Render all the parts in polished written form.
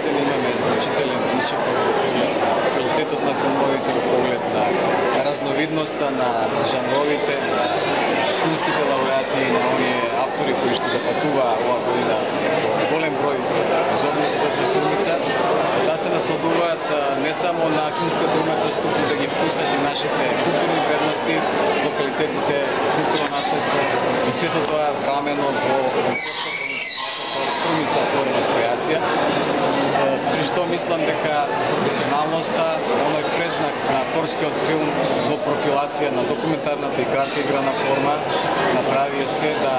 година имаме значителен исчекор квалитетот на филмовите во поглед на разновидноста на жанровите, на филмските лауреати и на оние автори кои што запатуваа оваа година во голем број из областот на Струмица, да се насладуваат не само на филмската уметност, туку да ги вкусат и нашите културни вредности, локалитетите, културно наследство и сето тоа врамено во Струмица отворена стојација, при што мислам дека професионалноста, оној предзнак на авторскиот филм во профилација на документарната и кратка играна форма направи се да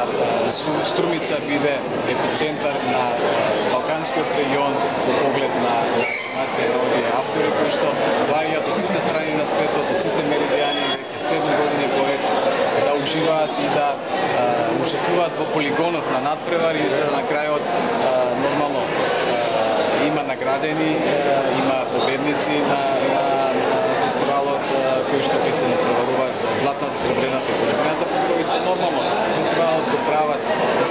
Струмица биде епицентар на Балканскиот регион во поглед на нација на овие автори кои што доаѓаат од сите страни на светот, од сите меридијани, веќе 7 години поред да уживаат и да учествуваат во полигонот на надпревари и за на крајот нормално има наградени, има победници на фестивалот кои што ќе се натпреваруваат за златната, сребрената и бронзината покровица. Нормално фестивалот го прават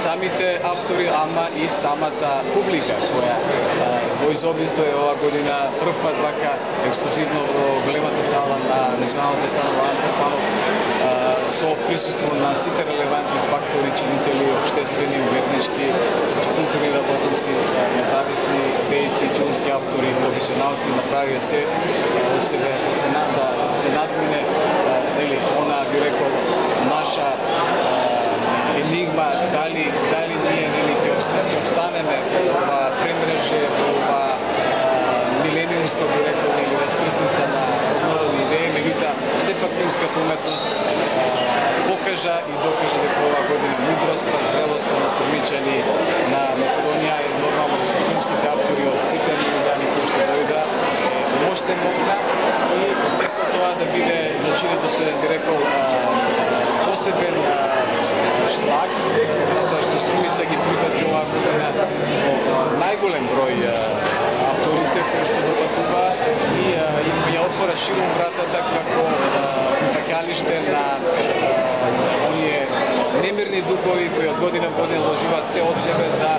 самите автори, ама и самата публика која во изобилство е оваа година прв пат вака ексклузивно во големата сала на Националната станова Антропанов со присуство на сите релевантни фактори, чинители, обштествени, уметнички, културни работници, независни дејци, филмски автори, професионалци направија се од себе да се надмине она би рекол наша енигма, дали ние ќе обстанеме во ова премрежје, во ова милениумска би рекол или раскрсница на разнородни идеи, меѓутоа сепак филмската уметност покажа и докажа дека оваа година мудроста, зрелоста на струмичани на Македонија и нормално филмските автори од сите меридијани кои што дојда мощен могна и сето тоа да биде зачинето со би рекол посебен шлаг, затоа што Струмица ги прифати оваа година најголем број авторите кои што допатуваат и ја отвора широм вратата како упаќалиште на оние немирни духови кои од година в година вложуваат се од себе да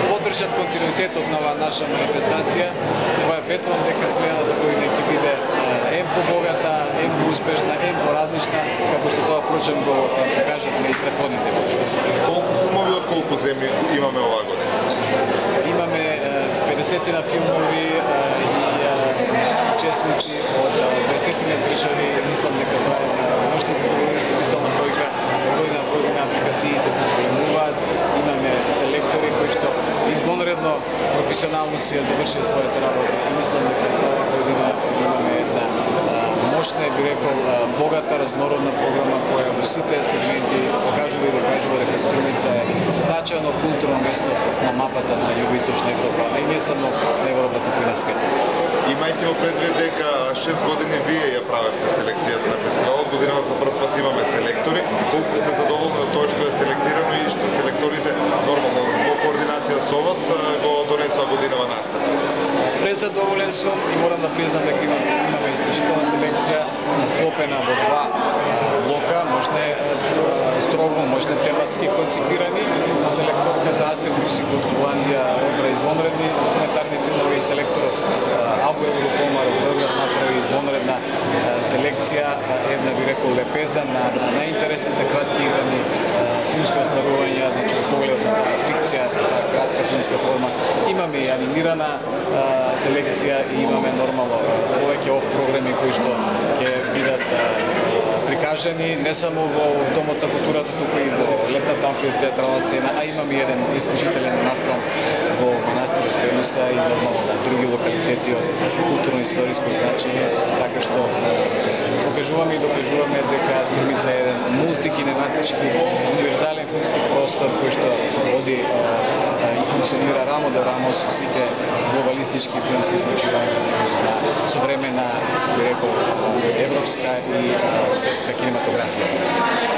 поддржат континуитетот на оваа наша манифестација. Ова е ветувам дека следната година ќе биде ем побогата, ем успешна, ем поразлична, како што тоа впрочем го покажавме и претходните години. Колку филмови од колку земји имаме оваа година? Имаме 50 филмови и учесници од 20 држави. Мислам дека тоа е уште се доволна бројка. Година в година апликациите се зголемуваат. Имаме селектори кои што извонредно професионално си ја завршија својата работа и мислам дека оваа година имаме една мощна, би рекол, богата, разнородна програма која во сите сегменти покажува и докажува дека Струмица е значајно културно место на мапата на Југоисточна Европа, а и не само на Европа, туку и на светот. Имајте во предвид дека 6 години вие ја правевте селекцијата на фестивалот, годинава за прв пат имаме селектори. Колку сте задоволни од тоа што е селектирано и што селекторите нормално во координација со вас го донесоа годинава настап? Презадоволен сум и морам да признам дека имаме исклучителна селекција вклопена во два блока, можне строго, можне тематски конципирани. Селекторката Астрид Русик од Холандија одбра извонредни документарни филмови и селекторот Абу Еврокомар од Белград направи извонредна селекција, една би рекол лепеза на најинтересните кратки играни филмски остварувања, значи во поглед на фикција, кратка филмска форма. Имаме и анимирана селекција и имаме нормално повеќе оф програми кои што ќе бидат прикажани не само во Домот на културата, туку и во летната амфитеатрална сцена, а имаме еден исклучителен настан во манастирот Пренуса и нормално на други локалитети од културно-историско значење, така што покажуваме и докажуваме дека Струмица е еден мултикинематички универзален филмски простор кој што води и функционира рамо до рамо со сите глобалистички филмски случувања на современа, би рекол, европска и светска кинематографија.